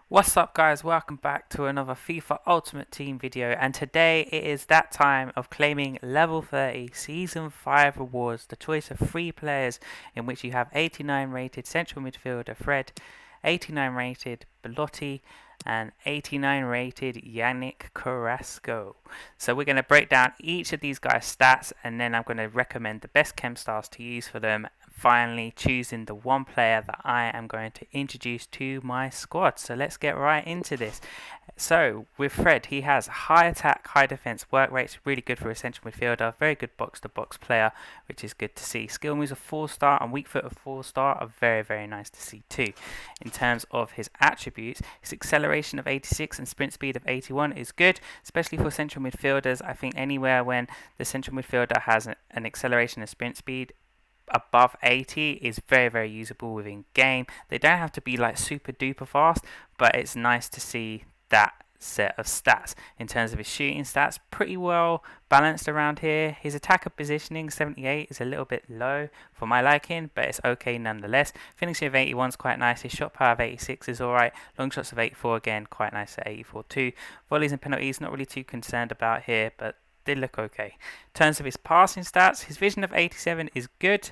What's up guys, welcome back to another FIFA Ultimate Team video, and today it is that time of claiming level 30 Season 5 rewards, the choice of 3 players in which you have 89 rated central midfielder Fred, 89 rated Belotti and 89 rated Yannick Carrasco. So we're going to break down each of these guys' stats, and then I'm going to recommend the best chem stars to use for them, finally choosing the one player that I am going to introduce to my squad. So let's get right into this. So with Fred, he has high attack, high defense, work rates, really good for a central midfielder, very good box to box player, which is good to see. Skill moves a 4-star and weak foot a 4-star are very nice to see too. In terms of his attributes, his acceleration of 86 and sprint speed of 81 is good, especially for central midfielders. I think anywhere when the central midfielder has an acceleration and sprint speed above 80 is very usable within game. They don't have to be like super duper fast, but it's nice to see that set of stats. In terms of his shooting stats, pretty well balanced around here. His attacker positioning 78 is a little bit low for my liking, but it's okay nonetheless. Finishing of 81 is quite nice. His shot power of 86 is alright. Long shots of 84 again, quite nice at 84 too. Volleys and penalties, not really too concerned about here, but they look okay. In terms of his passing stats, his vision of 87 is good,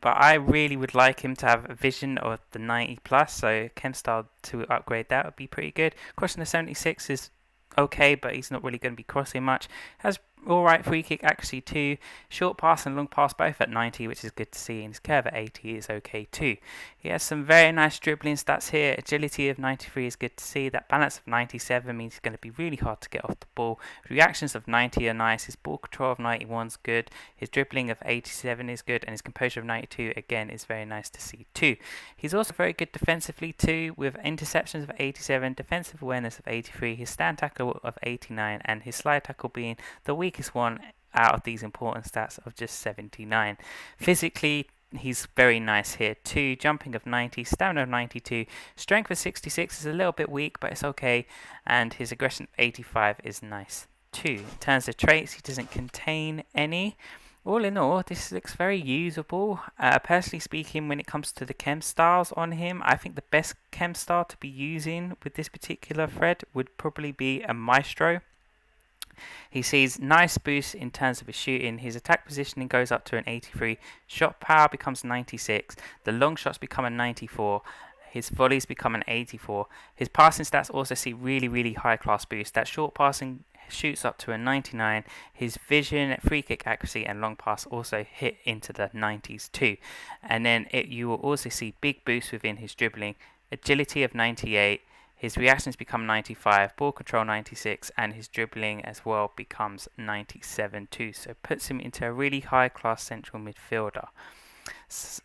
but I really would like him to have a vision of the 90 plus, so Chemstar to upgrade that would be pretty good. Crossing the 76 is okay, but he's not really going to be crossing much. Has alright free kick accuracy too. Short pass and long pass both at 90, which is good to see, and his curve at 80 is okay too. He has some very nice dribbling stats here. Agility of 93 is good to see. That balance of 97 means he's going to be really hard to get off the ball. Reactions of 90 are nice. His ball control of 91 is good. His dribbling of 87 is good, and his composure of 92 again is very nice to see too. He's also very good defensively too, with interceptions of 87, defensive awareness of 83, his stand tackle of 89, and his slide tackle being the weakest one out of these important stats of just 79. Physically, he's very nice here too. Jumping of 90, stamina of 92, strength of 66 is a little bit weak, but it's okay, and his aggression of 85 is nice too. In terms of traits, he doesn't contain any. All in all, this looks very usable. Personally speaking, when it comes to the chem styles on him, I think the best chem style to be using with this particular Fred would probably be a Maestro. He sees nice boosts in terms of his shooting. His attack positioning goes up to an 83. Shot power becomes 96. The long shots become a 94. His volleys become an 84. His passing stats also see really high class boost. That short passing shoots up to a 99. His vision, free kick accuracy and long pass also hit into the 90s too. And then you will also see big boosts within his dribbling. Agility of 98. His reactions become 95, ball control 96, and his dribbling as well becomes 97 too. So puts him into a really high class central midfielder.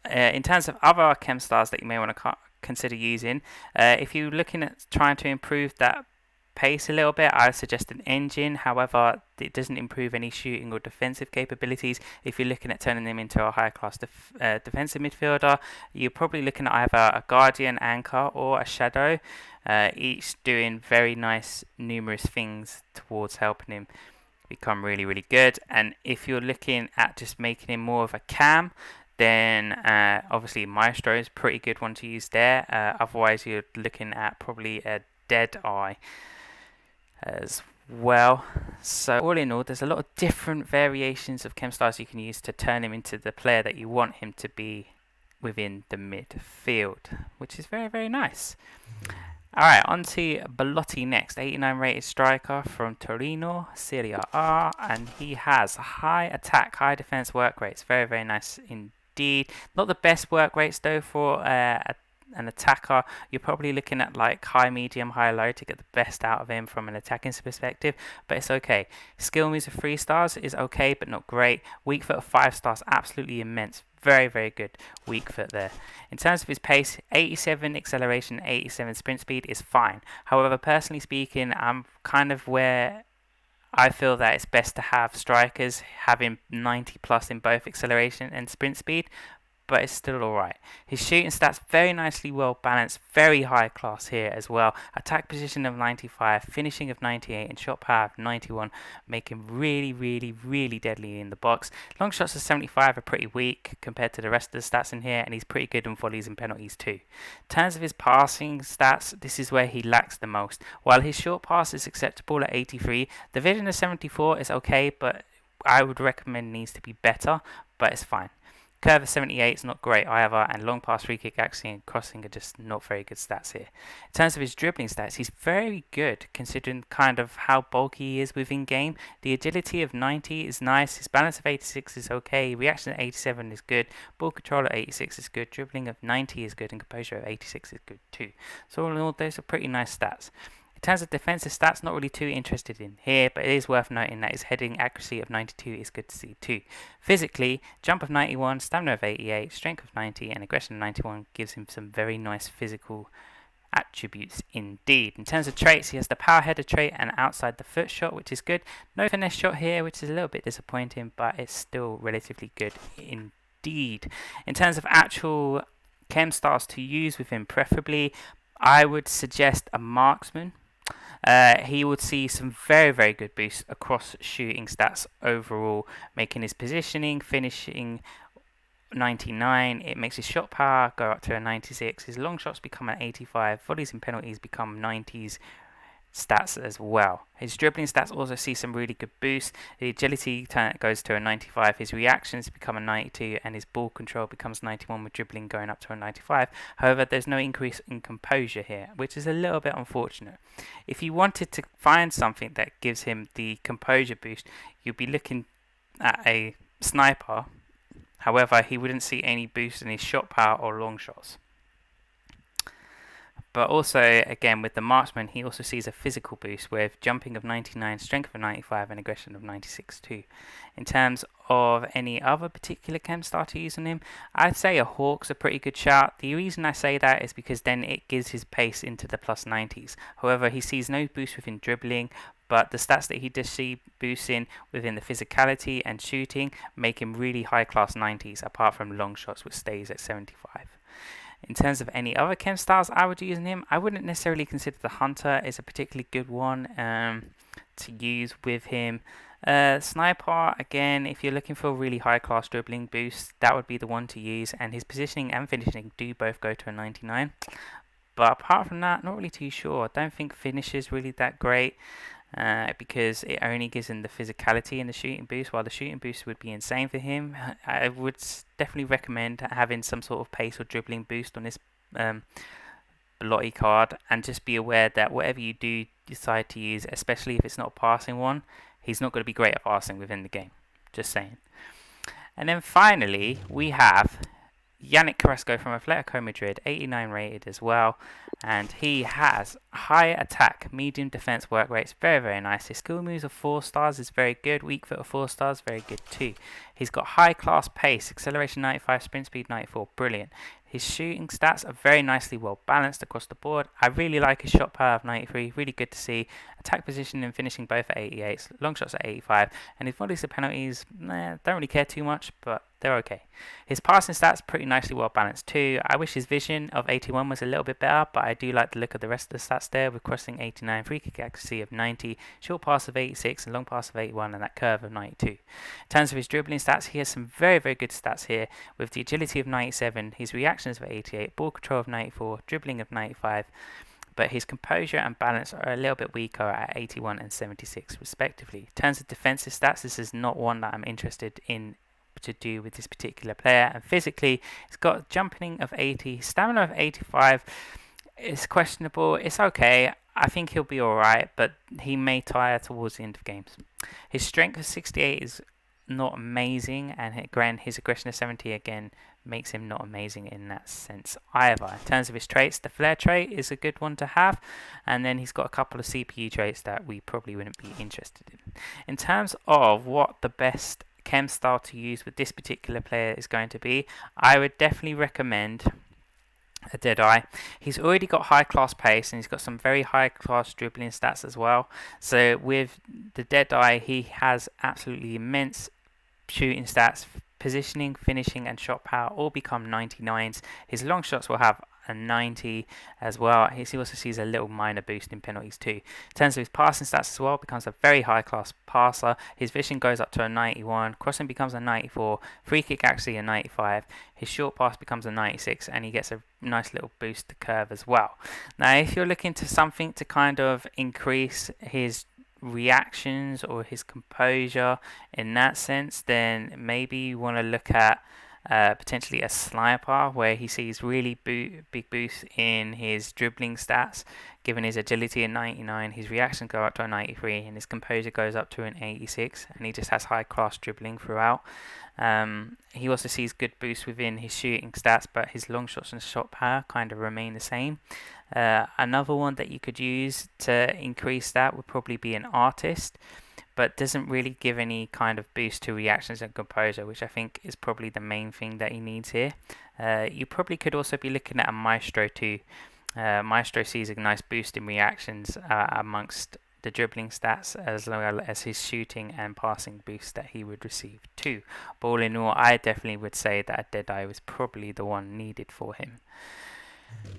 In terms of other chem stars that you may want to consider using, if you're looking at trying to improve that pace a little bit, I would suggest an engine. However, it doesn't improve any shooting or defensive capabilities. If you're looking at turning them into a high class defensive midfielder, you're probably looking at either a guardian, anchor or a shadow, each doing very nice numerous things towards helping him become really good. And if you're looking at just making him more of a cam, then obviously Maestro is a pretty good one to use there. Otherwise you're looking at probably a dead eye as well. So all in all, there's a lot of different variations of chem styles you can use to turn him into the player that you want him to be within the midfield, which is very nice. Alright, on to Bellotti next. 89 rated striker from Torino, Serie A, and he has high attack, high defense work rates. Very nice indeed. Not the best work rates though for an attacker. You're probably looking at like high, medium, high, low to get the best out of him from an attacking perspective, but it's okay. Skill moves of 3 stars is okay, but not great. Weak foot of 5 stars, absolutely immense. Very good weak foot there. In terms of his pace, 87 acceleration, 87 sprint speed is fine. However, personally speaking, I'm kind of where I feel that it's best to have strikers having 90 plus in both acceleration and sprint speed. but it's still alright. His shooting stats very nicely well balanced, very high class here as well. Attack position of 95, finishing of 98, and shot power of 91, make him really deadly in the box. Long shots of 75 are pretty weak compared to the rest of the stats in here, and he's pretty good on volleys and penalties too. In terms of his passing stats, this is where he lacks the most. While his short pass is acceptable at 83, the vision of 74 is okay, but I would recommend needs to be better, but it's fine. Curve of 78 is not great either, and long pass, free kick, accuracy, and crossing are just not very good stats here. In terms of his dribbling stats, he's very good considering kind of how bulky he is within game. The agility of 90 is nice, his balance of 86 is okay, reaction at 87 is good, ball control at 86 is good, dribbling of 90 is good, and composure at 86 is good too. So all in all, those are pretty nice stats. In terms of defensive stats, not really too interested in here, but it is worth noting that his heading accuracy of 92 is good to see too. Physically, jump of 91, stamina of 88, strength of 90, and aggression of 91 gives him some very nice physical attributes indeed. In terms of traits, he has the power header trait and outside the foot shot, which is good. No finesse shot here, which is a little bit disappointing, but it's still relatively good indeed. In terms of actual chem stars to use with him, preferably, I would suggest a marksman. He would see some very good boosts across shooting stats overall, making his positioning, finishing 99. It makes his shot power go up to a 96. His long shots become an 85. Volleys and penalties become 90s stats as well. His dribbling stats also see some really good boosts. The agility goes to a 95, his reactions become a 92, and his ball control becomes 91 with dribbling going up to a 95. However, there's no increase in composure here, which is a little bit unfortunate. If you wanted to find something that gives him the composure boost, you'd be looking at a sniper. However, he wouldn't see any boost in his shot power or long shots. But also, again, with the marksman, he also sees a physical boost with jumping of 99, strength of 95, and aggression of 96 too. In terms of any other particular chem star to use on him, I'd say a Hawk's a pretty good shout. The reason I say that is because then it gives his pace into the plus 90s. However, he sees no boost within dribbling, but the stats that he does see boosts in within the physicality and shooting make him really high class 90s, apart from long shots, which stays at 75. In terms of any other chem stars I would use in him, I wouldn't necessarily consider the Hunter is a particularly good one to use with him. Sniper, again, if you're looking for a really high class dribbling boost, that would be the one to use, and his positioning and finishing do both go to a 99. But apart from that, not really too sure. I don't think finish is really that great. Because it only gives him the physicality and the shooting boost, while the shooting boost would be insane for him. I would definitely recommend having some sort of pace or dribbling boost on this Belotti card, and just be aware that whatever you do decide to use, especially if it's not a passing one, he's not going to be great at passing within the game. Just saying. And then finally, we have Yannick Carrasco from Atletico Madrid, 89 rated as well, and he has high attack, medium defense work rates, very nice. His skill moves of 4 stars is very good, weak foot of 4 stars, very good too. He's got high class pace, acceleration 95, sprint speed 94, brilliant. His shooting stats are very nicely well balanced across the board. I really like his shot power of 93, really good to see. Attack position and finishing both at 88, long shots at 85, and his volleys and penalties, don't really care too much, but they're okay. His passing stats pretty nicely well balanced too. I wish his vision of 81 was a little bit better, but I do like the look of the rest of the stats there, with crossing 89, free kick accuracy of 90, short pass of 86, and long pass of 81, and that curve of 92. In terms of his dribbling stats, he has some very good stats here, with the agility of 97, his reactions of 88, ball control of 94, dribbling of 95, but his composure and balance are a little bit weaker at 81 and 76 respectively. In terms of defensive stats, this is not one that I'm interested in to do with this particular player, and physically he's got jumping of 80, stamina of 85 is questionable. It's okay, I think he'll be alright, but he may tire towards the end of games. His strength of 68 is not amazing, and again his aggression of 70 again makes him not amazing in that sense either. In terms of his traits, the flair trait is a good one to have, and then he's got a couple of CPU traits that we probably wouldn't be interested in. In terms of what the best chem style to use with this particular player is going to be, I would definitely recommend a Deadeye. He's already got high class pace, and he's got some very high class dribbling stats as well. So with the Deadeye, he has absolutely immense shooting stats, positioning, finishing, and shot power all become 99s. His long shots will have a 90 as well. He also sees a little minor boost in penalties too. In terms of his passing stats as well, becomes a very high class passer. His vision goes up to a 91, crossing becomes a 94, free kick actually a 95. His short pass becomes a 96, and he gets a nice little boost to curve as well. Now, if you're looking to something to kind of increase his reactions or his composure in that sense, then maybe you want to look at potentially a sniper where he sees really big boost in his dribbling stats, given his agility at 99, his reactions go up to a 93, and his composure goes up to an 86, and he just has high class dribbling throughout. He also sees good boost within his shooting stats, but his long shots and shot power kind of remain the same. Another one that you could use to increase that would probably be an artist, but doesn't really give any kind of boost to reactions and composure, which I think is probably the main thing that he needs here. You probably could also be looking at a maestro too. Maestro sees a nice boost in reactions amongst the dribbling stats, as well as his shooting and passing boost that he would receive too. But all in all, I definitely would say that a Deadeye was probably the one needed for him.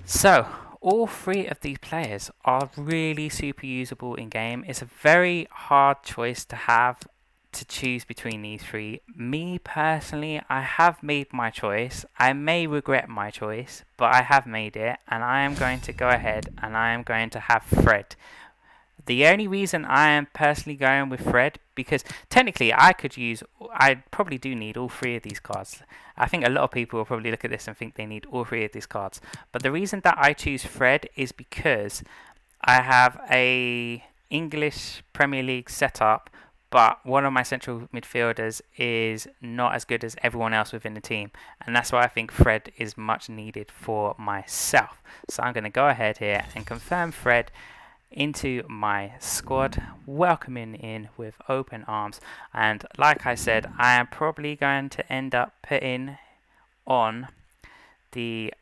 So, all three of these players are really super usable in game. It's a very hard choice to have to choose between these three. Me personally, I have made my choice. I may regret my choice, but I have made it, and I am going to go ahead and I am going to have Fred. The only reason I am personally going with Fred, because technically I probably do need all three of these cards. I think a lot of people will probably look at this and think they need all three of these cards. But the reason that I choose Fred is because I have a English Premier League setup, but one of my central midfielders is not as good as everyone else within the team. And that's why I think Fred is much needed for myself. So I'm going to go ahead here and confirm Fred into my squad, welcoming in with open arms. And like I said, I am probably going to end up putting on the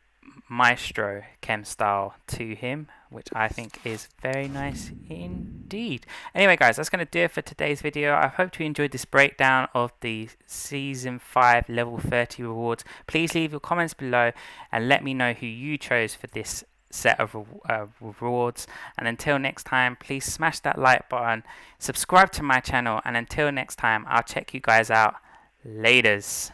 Maestro chem style to him, which I think is very nice indeed. Anyway guys, that's going to do it for today's video. I hope you enjoyed this breakdown of the Season 5 Level 30 rewards. Please leave your comments below and let me know who you chose for this set of rewards. And until next time, please smash that like button, subscribe to my channel, and until next time, I'll check you guys out. Laters.